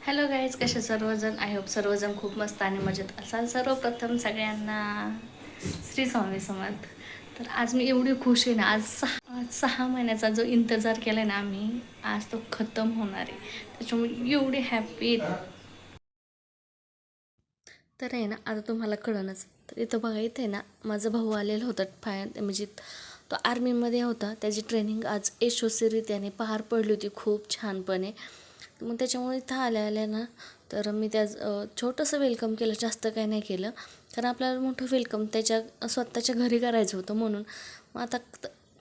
Hello guys, कसे सर्वजण. I hope सर्वजण खूप मस्त आणि मजेत असाल. सर्वप्रथम सगळ्यांना श्री स्वामी समर्थ. तर आज मी एवढी खुश आहे ना. आज सहा महिन्याचा जो इंतजार केला आहे ना आम्ही, आज तो खतम होणार आहे. त्याच्यामुळे एवढी हॅपी. तर आहे ना, आता तुम्हाला कळणच. तर इथं बघा, इथे आहे ना माझा भाऊ आलेला होता. म्हणजे तो आर्मीमध्ये होता. त्याची ट्रेनिंग आज यशस्वीरित्याने पार पडली होती खूप छानपणे. मग त्याच्यामुळे इथं आल्या आल्या ना, तर मी छोटंसं वेलकम केलं, जास्त काही नाही केलं. कारण आपल्याला मोठं वेलकम त्याच्या स्वतःच्या घरी करायचं होतं म्हणून. मग आता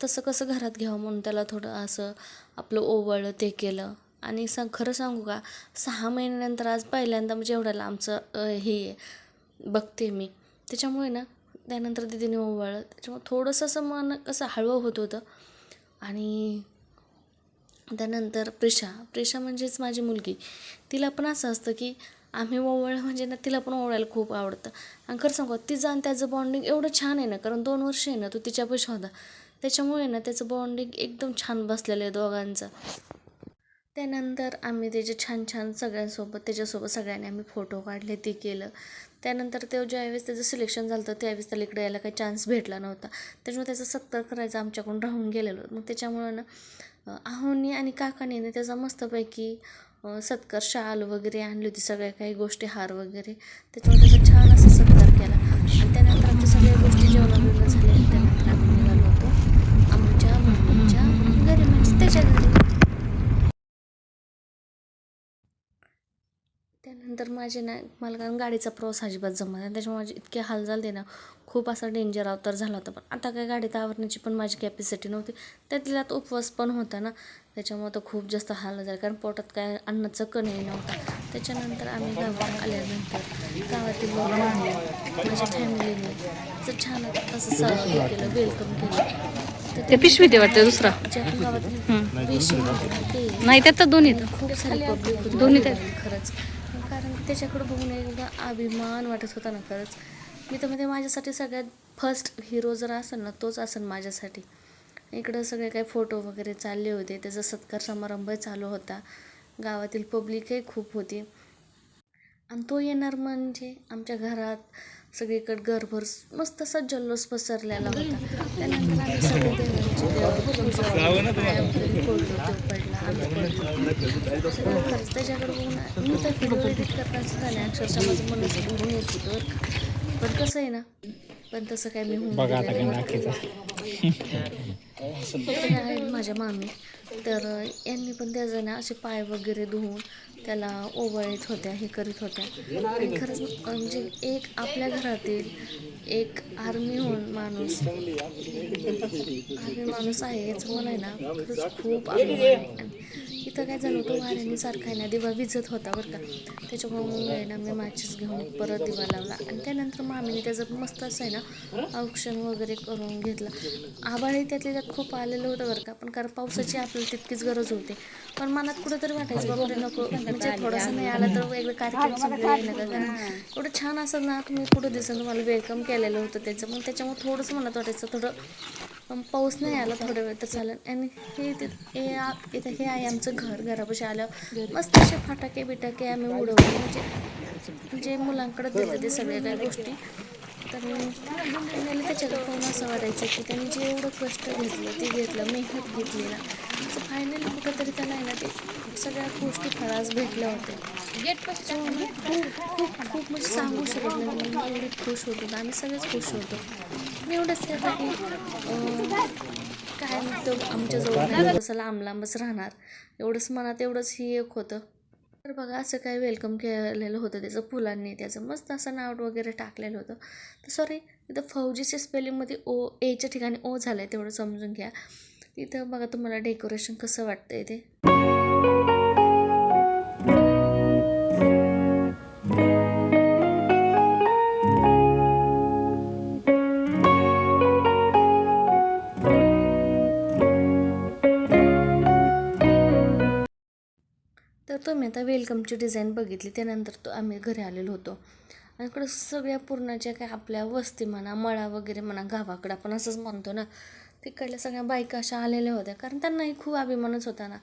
तसं कसं घरात घ्यावं म्हणून त्याला थोडं असं आपलं ओवाळलं, ते केलं. आणि खरं सांगू का, 6 महिन्यानंतर आज पहिल्यांदा म्हणजे एवढ्या लांबचं हे बघते मी. त्याच्यामुळे ना, त्यानंतर दीदीने ओवाळलं. त्याच्यामुळे थोडंसं असं मन कसं हळवं होत होतं. आणि त्यानंतर प्रिशा म्हणजेच माझी मुलगी. तिला पण असं असतं की आम्ही ओवाळलं म्हणजे ना, तिला पण ओवाळायला खूप आवडतं. आणि खरं सांगू, तिचं आणि त्याचं बॉन्डिंग एवढं छान आहे ना, कारण 2 वर्ष आहे ना तो तिच्यापाशी होता. त्याच्यामुळे ना त्याचं बॉन्डिंग एकदम छान बसलेलं आहे दोघांचं. त्यानंतर आम्ही त्याचे छान छान त्याच्यासोबत सगळ्यांनी आम्ही फोटो काढले, ते केलं. त्यानंतर ज्यावेळेस त्याचं सिलेक्शन झालं होतं, त्यावेळेस त्याला इकडे यायला काही चान्स भेटला नव्हता. त्याच्यामुळे त्याचं सत्कार करायचं आमच्याकडून राहून गेलेलं. मग त्याच्यामुळं ना आहोंनी आणि काकांनी ना त्याचा मस्तपैकी सत्कार, शाल वगैरे आणली होती, सगळ्या काही गोष्टी, हार वगैरे. त्याच्यामुळे त्याचा छान असा सत्कार केला. आणि त्यानंतर आमच्या सगळ्या गोष्टी जेवण बिवणं झाले. त्यानंतर आम्ही निघालो होतो आमच्या मम्मीच्या घरी, म्हणजे त्याच्या घरी. त्यानंतर मला कारण गाडीचा प्रवास अजिबात जमत नाही. त्याच्यामुळे माझे इतके हाल झाले ना, खूप असा डेंजर अवतार झाला होता. पण आता काय गाडीत आवरण्याची पण माझी कॅपॅसिटी नव्हती. त्यातल्या त्यात उपवास पण होता ना, त्याच्यामुळे तर खूप जास्त हाल झाले. कारण पोटात काय अन्नाचा कणही नव्हता. त्याच्यानंतर आम्ही गावात आल्यानंतर गावातील लोकांनी, माझ्या फॅमिलीने असं छान असं केलं, वेलकम केलं. तर ते पिशवी दे त्यानंतर वाटतं दुसरा. जे आपण गावात वेशी म्हणतो ना, ते नाही त्यात तर दोन्ही आणि खूप सारी पब्लिक होती दोन्ही बघायला त्यात. खरंच. कारण त्याच्याकडं बघून एकदा अभिमान वाटत होता ना खरंच. मी तर म्हणजे माझ्यासाठी सगळ्यात फर्स्ट हिरो जर असेल ना, तोच असेल माझ्यासाठी. इकडं सगळे काही फोटो वगैरे चालले होते, त्याचा सत्कार समारंभ चालू होता. गावातील पब्लिकही खूप होती. आणि तो येणार म्हणजे आमच्या घरात सगळीकडे घरभर मस्त असा जल्लोष पसरलेला होता. त्यानंतर आम्ही सगळे देवांची पूजा वगैरे, पाया वगैरे पडलो. तो पडला, आम्ही पडलो सगळं. खरंच त्याच्याकडे बघून मी तर व्हिडिओ एडिट करताना सुद्धा नाही, अक्षरशः माझं मनच भरून येत होतं बरं का. पण कसं आहे ना, पण तसं काय मी होऊन बघा आता दिलं काय नाही बरं नाकीचा. का. इथे आहेत माझ्या मामी. तर यांनी पण त्याचं ना असे पाय वगैरे धुवून त्याला ओवाळीत होत्या, हे करीत होत्या. आणि खरंच म्हणजे एक आपल्या घरातील एक आर्मी माणूस आहे, याचं मला आहे ना खरंच खूप अभिमान आहे. आणि इथं काय झालं होतं, वाऱ्याने सारखा आहे ना दिवा विझत होता बरं का. त्याच्यामुळे मग आहे ना, मी माचीस घेऊन परत दिवा लावला. आणि त्यानंतर मामीने त्याचं मस्त असं आहे ना औक्षण वगैरे करून घेतलं. आभाळही त्यातल्या त्यात खूप आलेलं होतं बरं का. पण कारण पावसाची आपल्याला तितकीच गरज होती. पण मनात कुठंतरी वाटायचं, बापरे नको, म्हणजे थोडासा नाही आला तर वेगळं कार्यक्रम संपले नका. कारण एवढं छान असं ना, तुम्ही कुठं दिसन तुम्हाला वेलकम केलेलं होतं त्याचं. मग त्याच्यामुळे थोडंसं मनात वाटायचं, थोडं पाऊस नाही आला थोडा वेळ तर चालेल. आणि इथं हे आहे आमचं घर. घरापाशी आल्यावर मस्त असे फटाके बिटाके आम्ही उडवले, म्हणजे मुलांकडे दिलं ते सगळ्या काही गोष्टी. तर फायनली त्याच्याकडे पाहून असं वाटायचं की त्यांनी जे एवढं कष्ट घेतलं, ते घेतलं, मेहनत घेतली ना, त्याचं फायनली कुठंतरी त्याला आहे ना, ते सगळ्या गोष्टी फळास भेटल्या होत्या. त्याच्यामुळे ना खूप खूप खूप म्हणजे सांगू शकत नाही तुम्हाला, मी एवढी खुश होतो ना, आम्ही सगळेच खुश होतो. मी एवढंच त्यातलं की काय मग तो आमच्याजवळ नाही तर तसं लांब लांबच राहणार, एवढंच मनात, एवढंच ही एक होतं. तर बघा, असं काय वेलकम केलेलं होतं त्याचं फुलांनी. त्याचं मस्त असं नाव वगैरे टाकलेलं होतं. तर सॉरी, तिथं फौजीच्या स्पेलिंगमध्ये एच्या ठिकाणी ओ झालं आहे, तेवढं समजून घ्या. तिथं बघा तुम्हाला डेकोरेशन कसं वाटतंय ते. तर तुम्ही आता वेलकमची डिझाईन बघितली. त्यानंतर आम्ही घरी आलेलो होतो. आणि इकडं सगळ्या पूर्ण ज्या काय आपल्या वस्ती म्हणा, मळा वगैरे म्हणा, गावाकडं आपण असंच म्हणतो ना, तिकडल्या सगळ्या बायका अशा आलेल्या होत्या. कारण त्यांनाही खूप अभिमानच होता ना.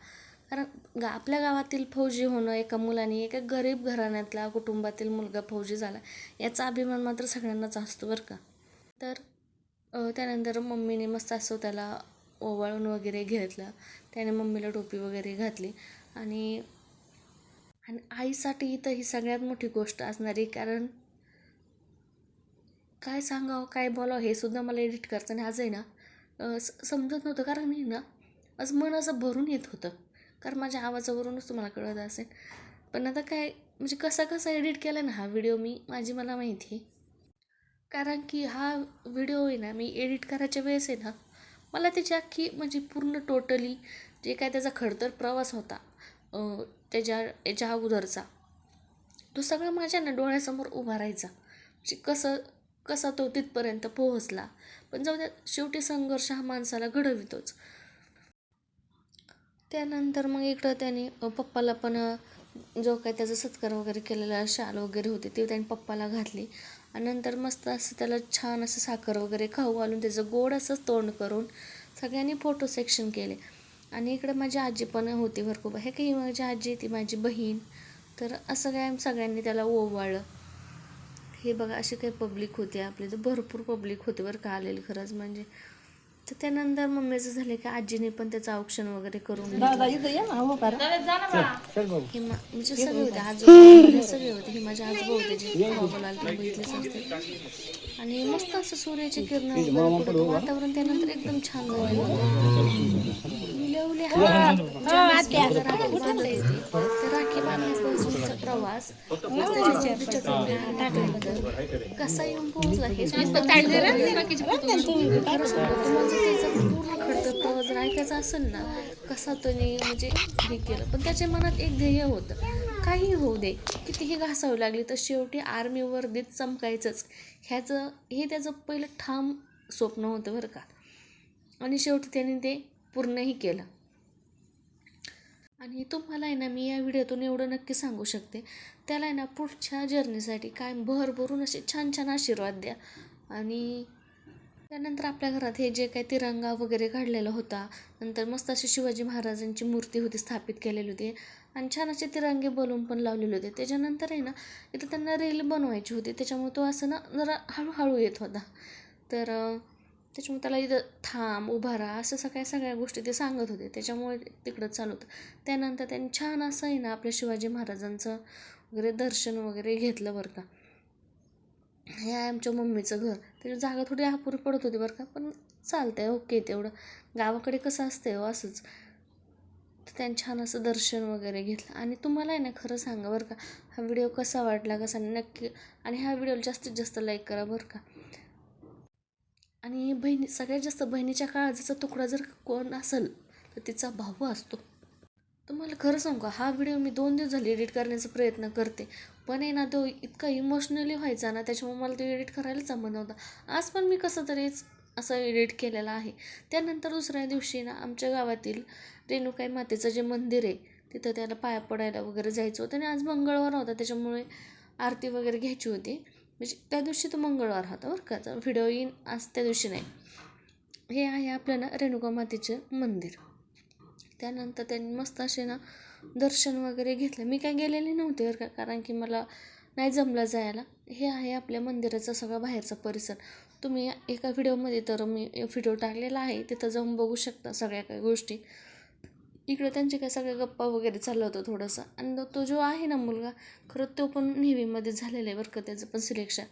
कारण आपल्या गावातील फौजी होणं, एका मुलाने एका गरीब घराण्यातला कुटुंबातील मुलगा फौजी झाला याचा अभिमान मात्र सगळ्यांनाच असतो बरं का. तर त्यानंतर मम्मीने मस्त असं त्याला ओवाळून वगैरे घेतलं. त्याने मम्मीला टोपी वगैरे घातली आणि आणि आईसाठी तर ही सगळ्यात मोठी गोष्ट असणारी, कारण काय सांगावं काय बोलावं हे सुद्धा मला एडिट करताना आज आहे ना समजत नव्हतं. कारण मी ना असं मन असं भरून येत होतं, कारण माझ्या आवाजावरूनच तुम्हाला कळत असेल. पण आता काय म्हणजे कसा एडिट केला ना हा व्हिडिओ मला माहिती आहे. कारण की हा व्हिडिओ आहे ना मी एडिट करायच्या वेळेस आहे ना मला त्याची अख्खी म्हणजे पूर्ण टोटली जे काय त्याचा खडतर प्रवास होता याच्या अगोदरचा, तो सगळा माझ्या ना डोळ्यासमोर उभा राहायचा. म्हणजे कसा तो तिथपर्यंत पोहोचला. पण जाऊ द्या, शेवटी संघर्ष हा माणसाला घडवितोच. त्यानंतर मग इकडं त्याने पप्पाला पण जो काय त्याचा सत्कार वगैरे केलेला शाल वगैरे होते ते त्याने पप्पाला घातली. आणि नंतर मस्त असं त्याला छान असं साखर वगैरे खाऊ घालून त्याचं गोड असंच तोंड करून सगळ्यांनी फोटो सेक्शन केले. आणि इकडं माझी आजी पण होती भरपूर. हे काही माझी आजी ती माझी बहीण. तर असं काय सगळ्यांनी त्याला ओवाळलं. हे बघा अशी काही पब्लिक होती आपली, तर भरपूर पब्लिक होते बरं का आलेली खरंच म्हणजे. तर त्यानंतर मम्मीचं झालं की आजीने पण त्याचं औक्षण वगैरे करून घेतलं. म्हणजे सगळे होते आजोबा सगळे होते. हे माझे आजोबा होते जे बाबाला बघितलेच असते. आणि मस्त असं सूर्याची किरण वगैरे पडत वातावरण त्यानंतर एकदम छान झालेलं. राखी बांधत होती. तर राखी बांधण्यापासूनचा प्रवास कसा येऊन पोहोचला हे खरं सांगतो तुम्हाला त्याचा पूर्ण खडतर प्रवास जर ऐकायचा असेल ना कसा त्याने म्हणजे हे केलं. पण त्याच्या मनात एक ध्येय होतं, काही होऊ दे कितीही घासावी लागली तर शेवटी आर्मी वर्दीत चमकायचंच. हे त्याचं पहिलं ठाम स्वप्न होतं बरं का. आणि शेवटी त्याने ते पूर्णही केलं. आणि तुम्हाला आहे ना मी या व्हिडिओतून एवढं नक्की सांगू शकते, त्याला आहे ना पुढच्या जर्नीसाठी काय भरभरून असे छान छान आशीर्वाद द्या. आणि त्यानंतर आपल्या घरात हे जे काही तिरंगा वगैरे काढलेला होता, नंतर मस्त अशी शिवाजी महाराजांची मूर्ती होती स्थापित केलेली होती आणि छान असे तिरंगे बलून पण लावलेले होते. त्याच्यानंतर आहे ना इथं त्यांना रील बनवायची होती, त्याच्यामुळे तो असं ना जरा हळूहळू येत होता. तर त्याच्यामुळे त्याला इथं थांब उभा राहा असं सगळ्या गोष्टी ते सांगत होते, त्याच्यामुळे तिकडं चालू होतं. त्यानंतर त्यांनी छान असं आहे ना आपल्या शिवाजी महाराजांचं वगैरे दर्शन वगैरे घेतलं बरं का. हे आहे आमच्या मम्मीचं घर. त्याची जागा थोडी अपुरी पडत होती बरं का, पण चालतंय ओके. तेवढं गावाकडे कसं असतंय हो असंच. तर त्यांनी छान असं दर्शन वगैरे घेतलं. आणि तुम्हाला आहे ना खरं सांगा बरं का हा व्हिडिओ कसा वाटला कसा नक्की. आणि ह्या व्हिडिओला जास्तीत जास्त लाईक करा बरं का. आणि सगळ्यात जास्त बहिणीच्या काळजाचा तुकडा जर कोण असेल तर तिचा भाऊ असतो. तुम्हाला खरं सांगू हा व्हिडिओ मी 2 दिवस झाले एडिट करण्याचा प्रयत्न करते, पण आहे ना तो इतका इमोशनली व्हायचा ना त्याच्यामुळे मला तो एडिट करायला जमत नव्हता. आज पण मी कसं तरीच असं एडिट केलेलं आहे. त्यानंतर दुसऱ्या दिवशी ना आमच्या गावातील रेणुकाई मातेचं जे मंदिर आहे तिथं त्याला पाया पडायला वगैरे जायचं होतं. आणि आज मंगळवार होता त्याच्यामुळे आरती वगैरे घ्यायची होती. म्हणजे त्या दिवशी तो मंगळवार होता बरं का. व्हिडिओ येईन आज त्या दिवशी नाही. हे आहे आपलं ना रेणुका मातेचं मंदिर. त्यानंतर त्यांनी मस्त असे ना दर्शन वगैरे घेतलं. मी काय गेलेले नव्हते बरं का, कारण की मला नाही जमलं जायला. हे आहे आपल्या मंदिराचा सगळा बाहेरचा परिसर. तुम्ही एका व्हिडिओमध्ये तर मी व्हिडिओ टाकलेला आहे, तिथं जाऊन बघू शकता सगळ्या काही गोष्टी. इकडं त्यांचे काय सगळ्या गप्पा वगैरे चाललं होतं थोडंसं. आणि तो जो आहे ना मुलगा खरं तो पण नेव्हीमध्ये झालेला आहे बरं का, त्याचं पण सिलेक्शन.